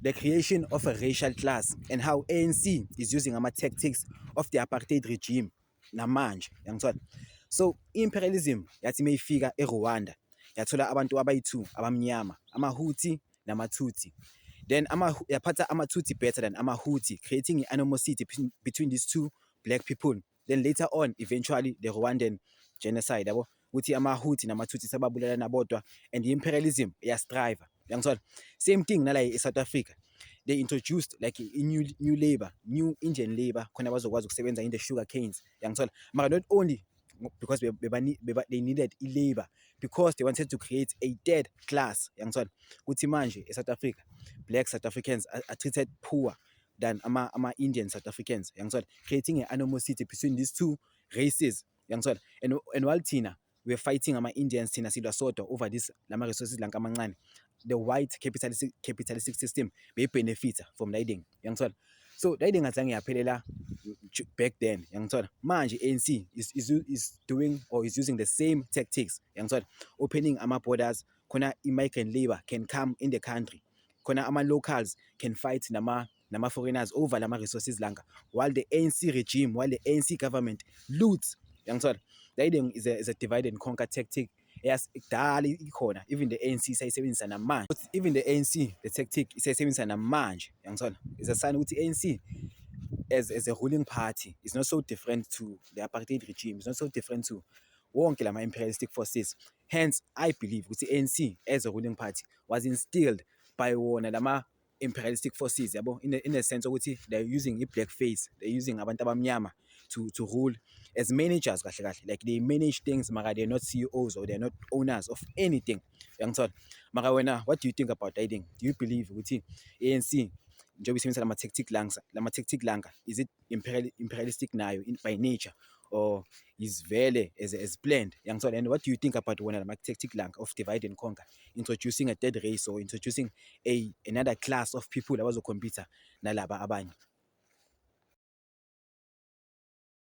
the creation of a racial class and how ANC is using ama-tactics of the apartheid regime namanje yangithola. So imperialism yathi mayifika eRwanda yathola abantu abayi-2 abamnyama, ama-Hutu nama-Tutsi. Then yaphatha ama-Tutsi better than ama-Hutu, creating animosity between these two black people. Then later on, eventually the Rwandan genocide yabo ukuthi ama-Hutu nama-Tutsi sababulalana bodwa and imperialism yastrive yangithola. Same thing nala eSouth Africa. They introduced like a new labor, new Indian labor khona bazokwazi ukusebenza in the sugar canes yangithola. Mara not only because they needed labor, because they wanted to create a third class yangithola. Kuthi manje eSouth Africa black South Africans are treated poor than Indian South Africans yangithola, creating an animosity between these two races yangithola. And while thina we're fighting ama-Indians thina silwa sodwa over this lama resources lanka amancane, the white capitalistic system benefit from riding yangithola. So riding azange yaphelela back then yangithola. Manje ANC is doing or is using the same tactics yangithola, opening ama-borders khona i-migrant labor can come in the country, khona ama-locals can fight nama-foreigners over lama resources lanka, while the ANC regime, while the ANC government loots yangithola. Riding is a divide and conquer tactic. Yes, ikhona, even the ANC sayisebenzisa namanje. Even the ANC, the tactic isayisebenzisa namanje yangithola. It's a sign ukuthi ANC as a ruling party is not so different to the apartheid regime, it's not so different to wonke lama imperialistic forces. Hence I believe ukuthi ANC as a ruling party was instilled by wona lama imperialistic forces yabo, in the sense ukuthi they're using i-blackface, they're using abantu abamnyama to rule as managers kahle kahle, like they manage things mara they're not CEOs or they're not owners of anything yangithola. Mara wena, what do you think about riding? Do you believe ukuthi ANC njengoba isebenzisa lama-tactic lanka, is it imperialistic nayo by nature, or is vele as planned yangithola? And what do you think about wona lama-tactic lanka of divide and conquer, introducing a third race or introducing another class of people abazocompete nalaba abanye?